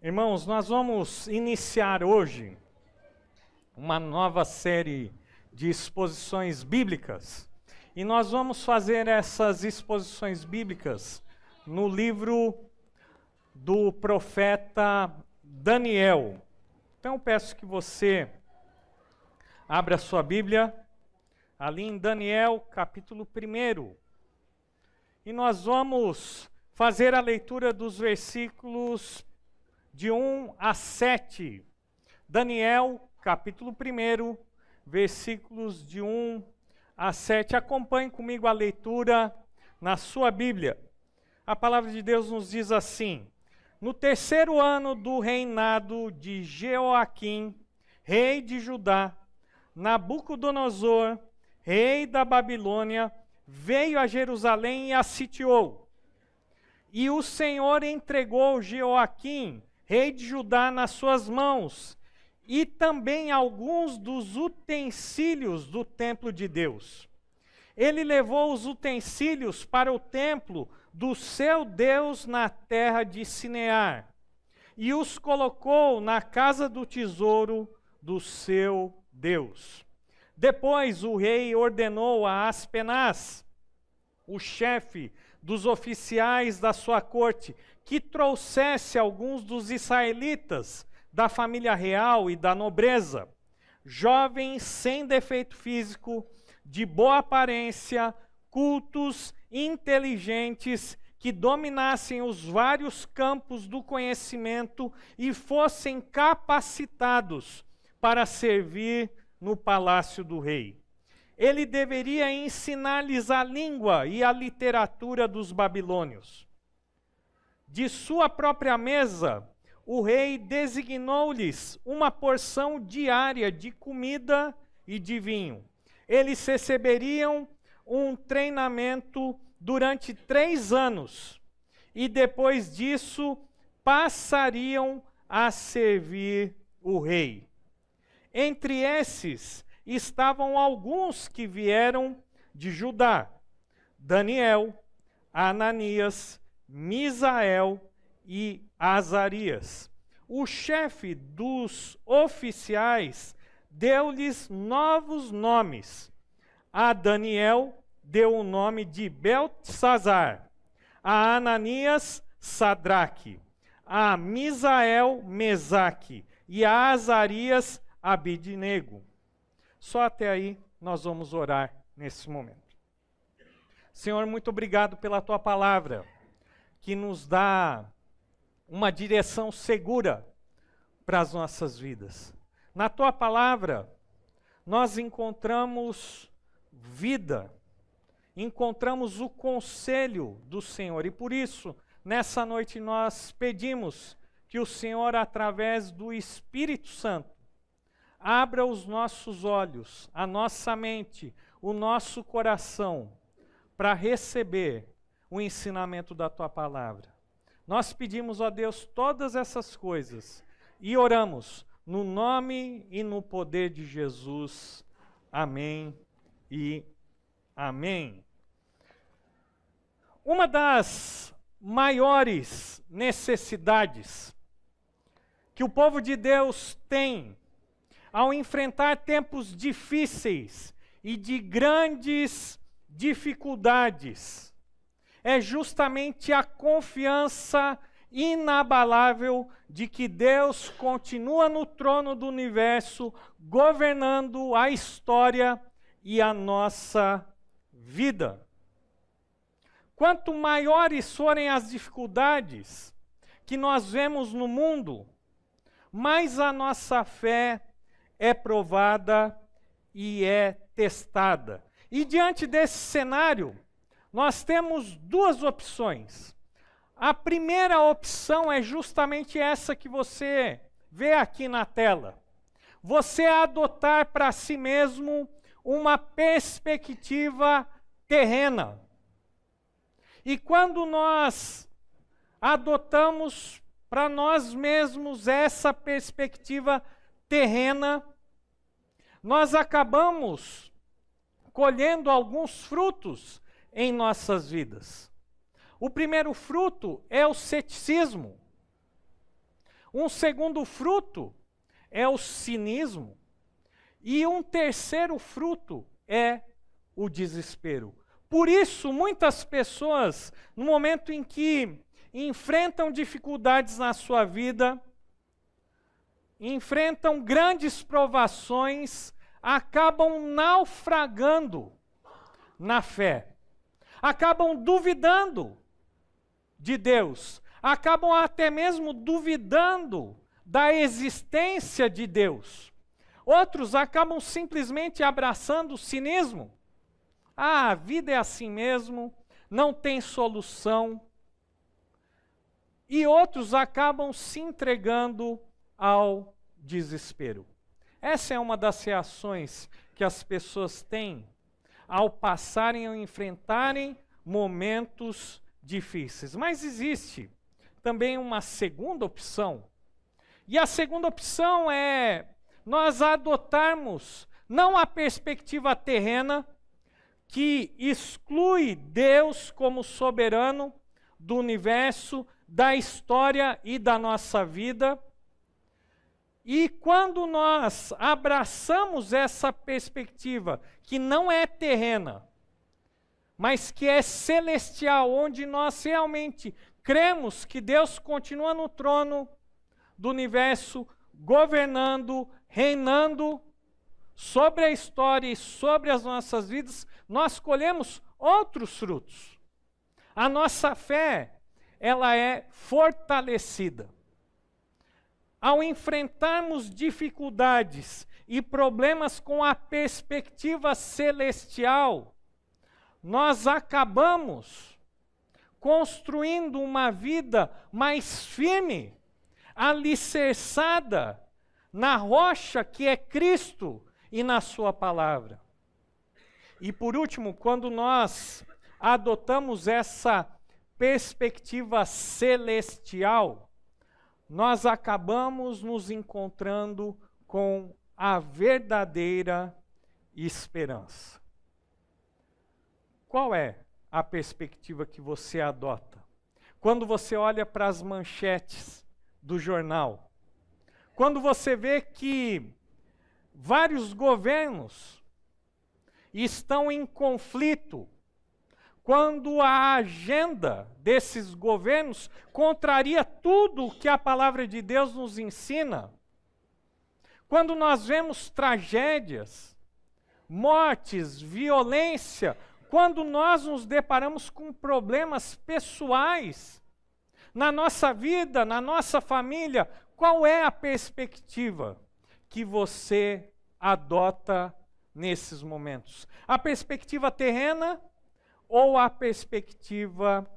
Irmãos, nós vamos iniciar hoje uma nova série de exposições bíblicas. E nós vamos fazer essas exposições bíblicas no livro do profeta Daniel. Então eu peço que você abra a sua Bíblia ali em Daniel, capítulo 1. E nós vamos fazer a leitura dos versículos de 1 a 7. Daniel, capítulo 1, versículos de 1 a 7. Acompanhe comigo a leitura na sua Bíblia. A palavra de Deus nos diz assim: no 3º ano do reinado de Jeoaquim, rei de Judá, Nabucodonosor, rei da Babilônia, veio a Jerusalém e a sitiou. E o Senhor entregou Jeoaquim, rei de Judá, nas suas mãos, e também alguns dos utensílios do templo de Deus. Ele levou os utensílios para o templo do seu Deus na terra de Sinear, e os colocou na casa do tesouro do seu Deus. Depois o rei ordenou a Aspenaz, o chefe dos oficiais da sua corte, que trouxesse alguns dos israelitas da família real e da nobreza, jovens sem defeito físico, de boa aparência, cultos, inteligentes, que dominassem os vários campos do conhecimento e fossem capacitados para servir no palácio do rei. Ele deveria ensinar-lhes a língua e a literatura dos babilônios. De sua própria mesa, o rei designou-lhes uma porção diária de comida e de vinho. Eles receberiam um treinamento durante 3 anos e depois disso passariam a servir o rei. Entre esses estavam alguns que vieram de Judá: Daniel, Ananias, Misael e Azarias. O chefe dos oficiais deu-lhes novos nomes. A Daniel deu o nome de Beltesazar, a Ananias, Sadraque, a Misael, Mesaque, e a Azarias, Abidnego. Só até aí nós vamos orar nesse momento. Senhor, muito obrigado pela Tua palavra, que nos dá uma direção segura para as nossas vidas. Na Tua palavra, nós encontramos vida, encontramos o conselho do Senhor. E por isso, nessa noite nós pedimos que o Senhor, através do Espírito Santo, abra os nossos olhos, a nossa mente, o nosso coração, para receber o ensinamento da Tua palavra. Nós pedimos a Deus todas essas coisas e oramos no nome e no poder de Jesus. Amém e amém. Uma das maiores necessidades que o povo de Deus tem ao enfrentar tempos difíceis e de grandes dificuldades, é justamente a confiança inabalável de que Deus continua no trono do universo, governando a história e a nossa vida. Quanto maiores forem as dificuldades que nós vemos no mundo, mais a nossa fé é provada e é testada. E diante desse cenário, nós temos 2 opções. A primeira opção é justamente essa que você vê aqui na tela. Você adotar para si mesmo uma perspectiva terrena. E quando nós adotamos para nós mesmos essa perspectiva terrena, nós acabamos colhendo alguns frutos em nossas vidas. O primeiro fruto é o ceticismo. Um segundo fruto é o cinismo. E um terceiro fruto é o desespero. Por isso, muitas pessoas, no momento em que enfrentam dificuldades na sua vida, enfrentam grandes provações, acabam naufragando na fé, acabam duvidando de Deus, acabam até mesmo duvidando da existência de Deus. Outros acabam simplesmente abraçando o cinismo. Ah, a vida é assim mesmo, não tem solução. E outros acabam se entregando ao desespero. Essa é uma das reações que as pessoas têm ao passarem ou enfrentarem momentos difíceis. Mas existe também uma segunda opção. E a segunda opção é nós adotarmos não a perspectiva terrena, que exclui Deus como soberano do universo, da história e da nossa vida. E quando nós abraçamos essa perspectiva, que não é terrena, mas que é celestial, onde nós realmente cremos que Deus continua no trono do universo, governando, reinando sobre a história e sobre as nossas vidas, nós colhemos outros frutos. A nossa fé, ela é fortalecida. Ao enfrentarmos dificuldades e problemas com a perspectiva celestial, nós acabamos construindo uma vida mais firme, alicerçada na rocha que é Cristo e na sua palavra. E por último, quando nós adotamos essa perspectiva celestial, nós acabamos nos encontrando com a verdadeira esperança. Qual é a perspectiva que você adota? Quando você olha para as manchetes do jornal, quando você vê que vários governos estão em conflito, quando a agenda desses governos contraria tudo o que a palavra de Deus nos ensina, quando nós vemos tragédias, mortes, violência, quando nós nos deparamos com problemas pessoais na nossa vida, na nossa família, qual é a perspectiva que você adota nesses momentos? A perspectiva terrena ou a perspectiva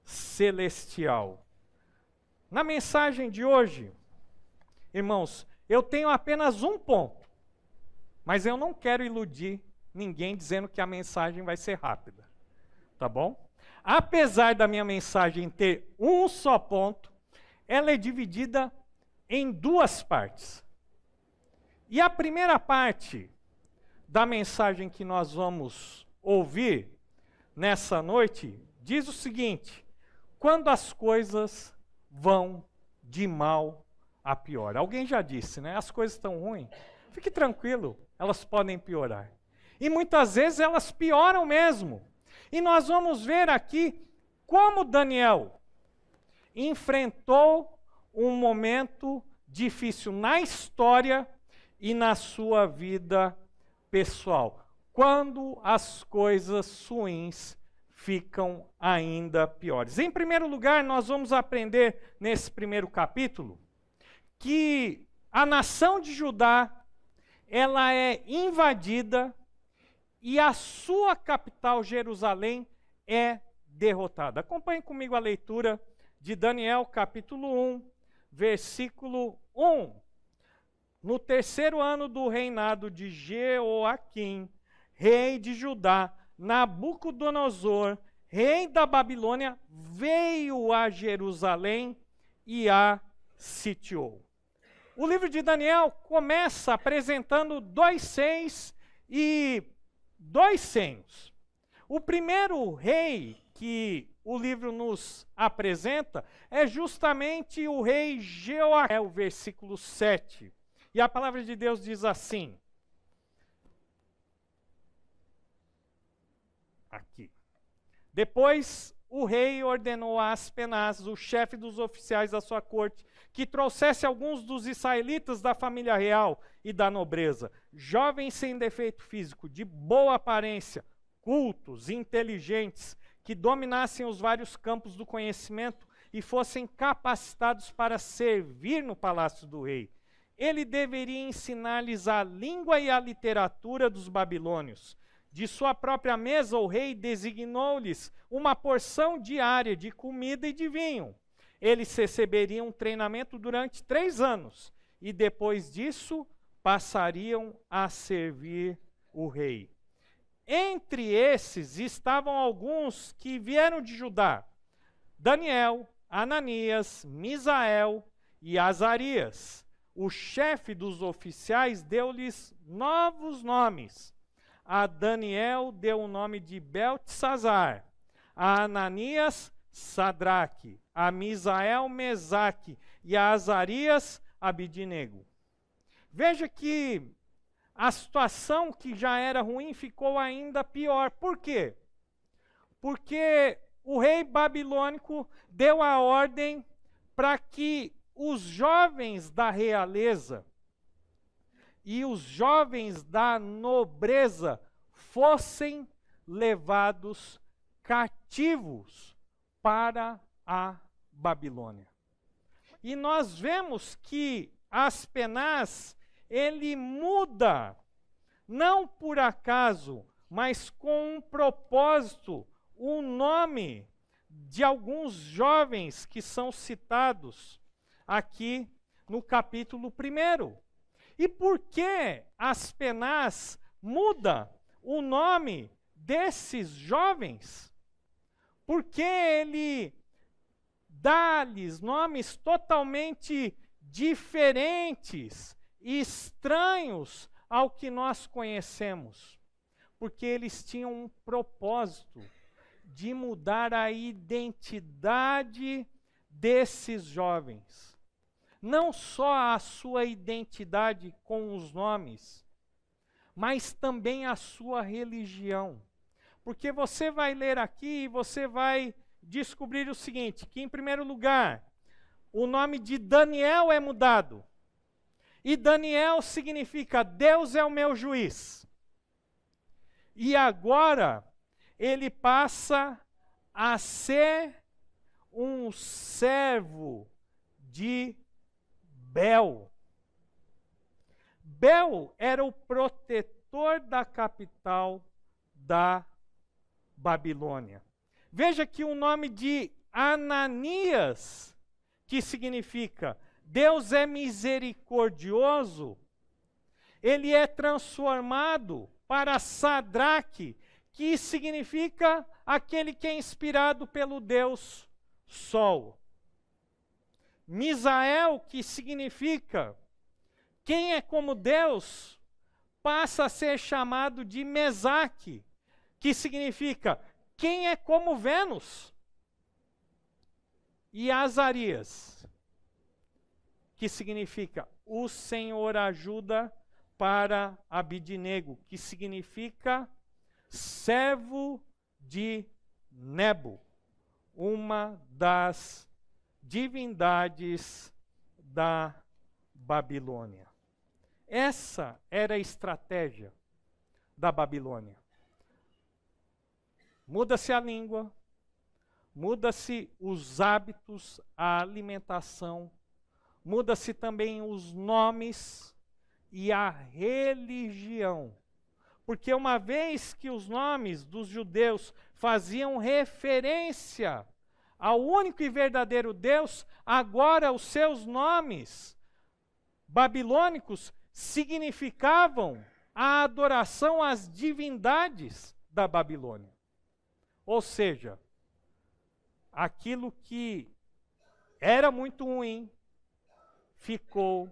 celestial? Na mensagem de hoje, irmãos, eu tenho apenas um ponto, mas eu não quero iludir ninguém dizendo que a mensagem vai ser rápida, tá bom? Apesar da minha mensagem ter um só ponto, ela é dividida em duas partes. E a primeira parte da mensagem que nós vamos ouvir nessa noite diz o seguinte: quando as coisas vão de mal a pior. Alguém já disse, né? As coisas estão ruins. Fique tranquilo, elas podem piorar. E muitas vezes elas pioram mesmo. E nós vamos ver aqui como Daniel enfrentou um momento difícil na história e na sua vida pessoal, quando as coisas ruins ficam ainda piores. Em primeiro lugar, nós vamos aprender nesse primeiro capítulo que a nação de Judá, ela é invadida e a sua capital, Jerusalém, é derrotada. Acompanhe comigo a leitura de Daniel, capítulo 1, versículo 1. No terceiro ano do reinado de Jeoaquim, rei de Judá, Nabucodonosor, rei da Babilônia, veio a Jerusalém e a sitiou. O livro de Daniel começa apresentando 2 seis e 2 senhos. O primeiro rei que o livro nos apresenta é justamente o rei Jeoaquim, é o versículo 7. E a palavra de Deus diz assim, aqui. Depois o rei ordenou a Aspenaz, o chefe dos oficiais da sua corte, que trouxesse alguns dos israelitas da família real e da nobreza, jovens sem defeito físico, de boa aparência, cultos, inteligentes, que dominassem os vários campos do conhecimento e fossem capacitados para servir no palácio do rei. Ele deveria ensinar-lhes a língua e a literatura dos babilônios. De sua própria mesa, o rei designou-lhes uma porção diária de comida e de vinho. Eles receberiam um treinamento durante 3 anos e depois disso passariam a servir o rei. Entre esses estavam alguns que vieram de Judá: Daniel, Ananias, Misael e Azarias. O chefe dos oficiais deu-lhes novos nomes. A Daniel deu o nome de Beltesazar, a Ananias, Sadraque, a Misael, Mesaque e a Azarias, Abidnego. Veja que a situação que já era ruim ficou ainda pior. Por quê? Porque o rei babilônico deu a ordem para que os jovens da realeza e os jovens da nobreza fossem levados cativos para a Babilônia. E nós vemos que Aspenaz, ele muda, não por acaso, mas com um propósito, o nome de alguns jovens que são citados aqui no capítulo 1. E por que Aspenaz muda o nome desses jovens? Porque ele dá-lhes nomes totalmente diferentes e estranhos ao que nós conhecemos. Porque eles tinham um propósito de mudar a identidade desses jovens. Não só a sua identidade com os nomes, mas também a sua religião. Porque você vai ler aqui e você vai descobrir o seguinte, que em primeiro lugar, o nome de Daniel é mudado. E Daniel significa Deus é o meu juiz. E agora ele passa a ser um servo de Bel. Bel era o protetor da capital da Babilônia. Veja que o nome de Ananias, que significa Deus é misericordioso, ele é transformado para Sadraque, que significa aquele que é inspirado pelo Deus Sol. Misael, que significa quem é como Deus, passa a ser chamado de Mesaque, que significa quem é como Vênus. E Azarias, que significa o Senhor ajuda para Abidnego, que significa servo de Nebo, uma das divindades da Babilônia. Essa era a estratégia da Babilônia. Muda-se a língua, muda-se os hábitos, a alimentação, muda-se também os nomes e a religião. Porque uma vez que os nomes dos judeus faziam referência ao único e verdadeiro Deus, agora os seus nomes babilônicos significavam a adoração às divindades da Babilônia. Ou seja, aquilo que era muito ruim ficou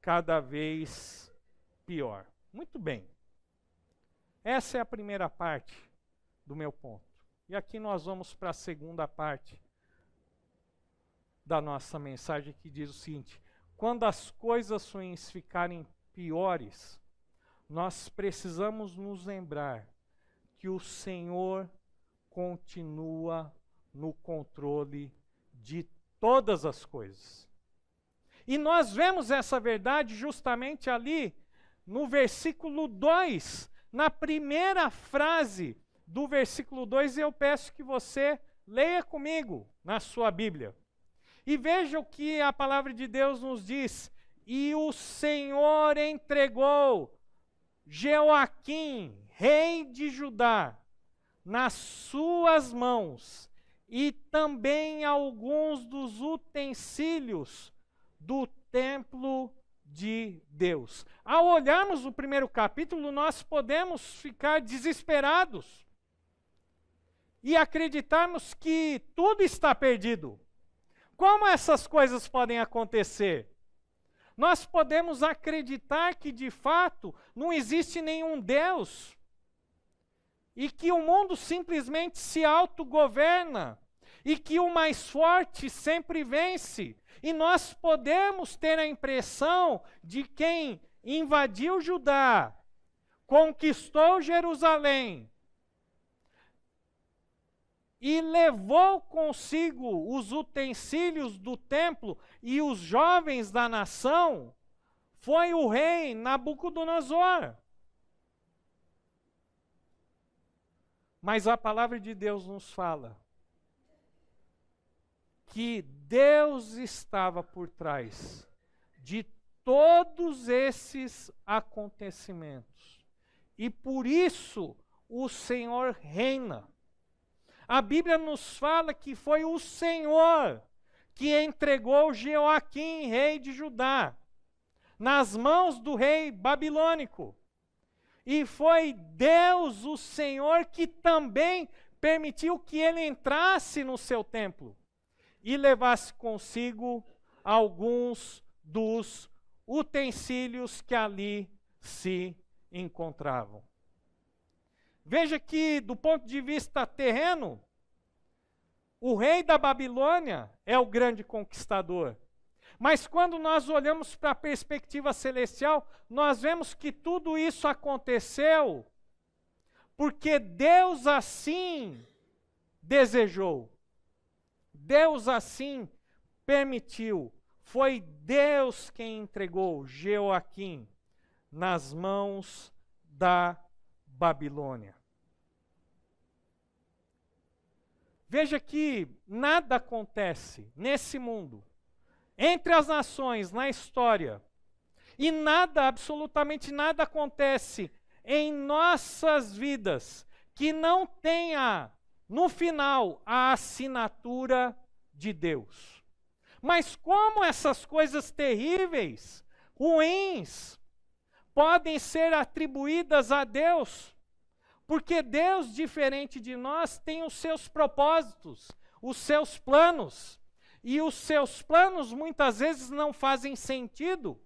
cada vez pior. Muito bem. Essa é a primeira parte do meu ponto. E aqui nós vamos para a segunda parte da nossa mensagem, que diz o seguinte: quando as coisas ruins ficarem piores, nós precisamos nos lembrar que o Senhor continua no controle de todas as coisas. E nós vemos essa verdade justamente ali no versículo 2, na primeira frase do versículo 2, e eu peço que você leia comigo na sua Bíblia. E veja o que a palavra de Deus nos diz: e o Senhor entregou Jeoaquim, rei de Judá, nas suas mãos, e também alguns dos utensílios do templo de Deus. Ao olharmos o primeiro capítulo, nós podemos ficar desesperados e acreditarmos que tudo está perdido. Como essas coisas podem acontecer? Nós podemos acreditar que, de fato, não existe nenhum Deus e que o mundo simplesmente se autogoverna e que o mais forte sempre vence. E nós podemos ter a impressão de quem invadiu Judá, conquistou Jerusalém e levou consigo os utensílios do templo e os jovens da nação, foi o rei Nabucodonosor. Mas a palavra de Deus nos fala que Deus estava por trás de todos esses acontecimentos. E por isso o Senhor reina. A Bíblia nos fala que foi o Senhor que entregou Jeoaquim, rei de Judá, nas mãos do rei babilônico. E foi Deus, o Senhor, que também permitiu que ele entrasse no seu templo e levasse consigo alguns dos utensílios que ali se encontravam. Veja que, do ponto de vista terreno, o rei da Babilônia é o grande conquistador. Mas quando nós olhamos para a perspectiva celestial, nós vemos que tudo isso aconteceu porque Deus assim desejou. Deus assim permitiu. Foi Deus quem entregou Jeoaquim nas mãos da Babilônia. Veja que nada acontece nesse mundo, entre as nações, na história, e nada, absolutamente nada acontece em nossas vidas que não tenha, no final, a assinatura de Deus. Mas como essas coisas terríveis, ruins, podem ser atribuídas a Deus? Porque Deus, diferente de nós, tem os seus propósitos, os seus planos. E os seus planos muitas vezes não fazem sentido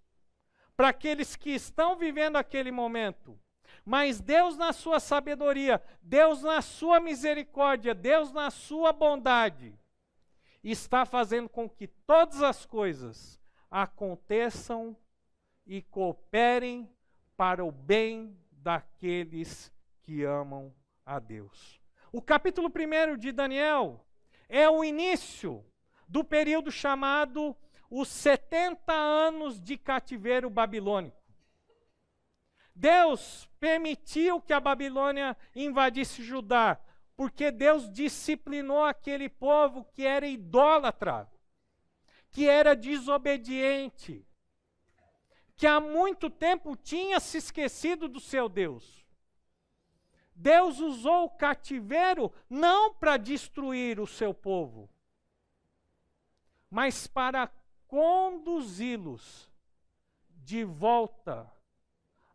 para aqueles que estão vivendo aquele momento. Mas Deus, na sua sabedoria, Deus, na sua misericórdia, Deus, na sua bondade, está fazendo com que todas as coisas aconteçam e cooperem para o bem daqueles que amam a Deus. O capítulo 1 de Daniel é o início do período chamado os 70 anos de cativeiro babilônico. Deus permitiu que a Babilônia invadisse Judá, porque Deus disciplinou aquele povo que era idólatra, que era desobediente, que há muito tempo tinha se esquecido do seu Deus. Deus usou o cativeiro não para destruir o seu povo, mas para conduzi-los de volta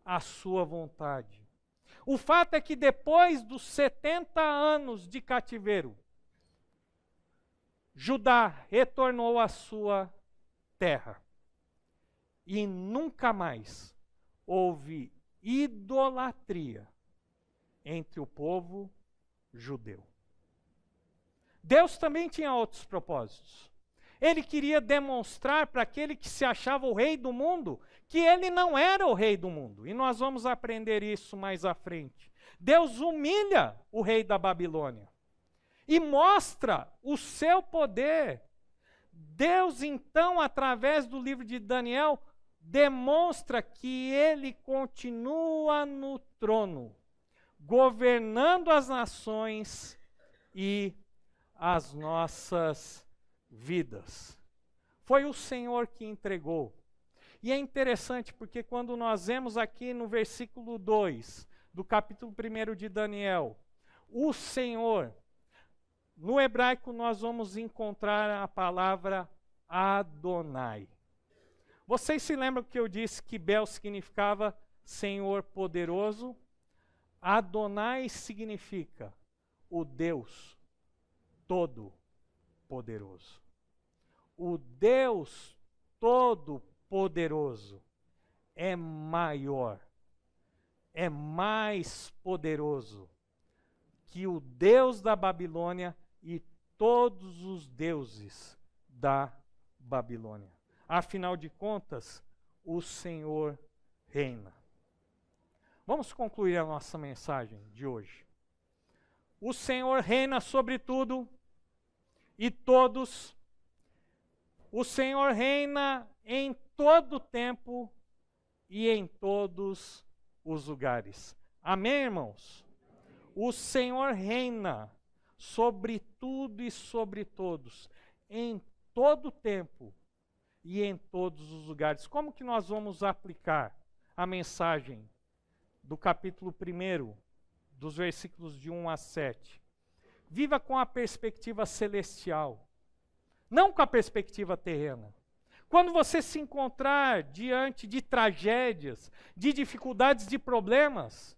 à sua vontade. O fato é que depois dos 70 anos de cativeiro, Judá retornou à sua terra. E nunca mais houve idolatria entre o povo judeu. Deus também tinha outros propósitos. Ele queria demonstrar para aquele que se achava o rei do mundo, que ele não era o rei do mundo. E nós vamos aprender isso mais à frente. Deus humilha o rei da Babilônia e mostra o seu poder. Deus, então, através do livro de Daniel, demonstra que ele continua no trono, governando as nações e as nossas vidas. Foi o Senhor que entregou. E é interessante porque quando nós vemos aqui no versículo 2 do capítulo 1 de Daniel, o Senhor, no hebraico nós vamos encontrar a palavra Adonai. Vocês se lembram que eu disse que Bel significava Senhor poderoso? Adonai significa o Deus todo-poderoso. O Deus todo-poderoso é maior, é mais poderoso que o Deus da Babilônia e todos os deuses da Babilônia. Afinal de contas, o Senhor reina. Vamos concluir a nossa mensagem de hoje. O Senhor reina sobre tudo e todos. O Senhor reina em todo tempo e em todos os lugares. Amém, irmãos? O Senhor reina sobre tudo e sobre todos, em todo tempo e em todos os lugares. Como que nós vamos aplicar a mensagem do capítulo 1, dos versículos de 1 a 7? Viva com a perspectiva celestial, não com a perspectiva terrena. Quando você se encontrar diante de tragédias, de dificuldades, de problemas,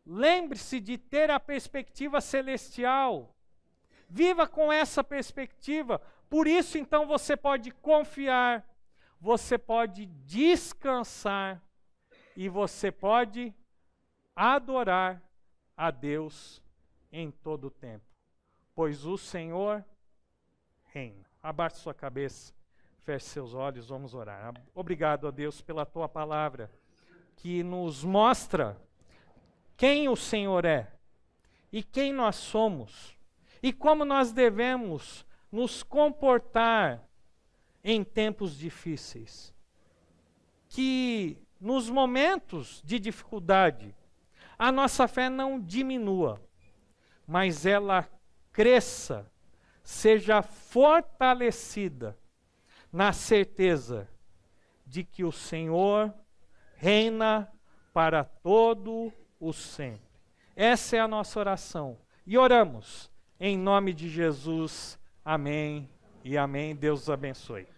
lembre-se de ter a perspectiva celestial. Viva com essa perspectiva. Por isso, então, você pode confiar, você pode descansar e você pode adorar a Deus em todo o tempo. Pois o Senhor reina. Abaixe sua cabeça, feche seus olhos, vamos orar. Obrigado a Deus pela tua palavra, que nos mostra quem o Senhor é e quem nós somos e como nós devemos nos comportar em tempos difíceis. Que nos momentos de dificuldade a nossa fé não diminua, mas ela cresça, seja fortalecida na certeza de que o Senhor reina para todo o sempre. Essa é a nossa oração. E oramos em nome de Jesus. Amém e amém. Deus os abençoe.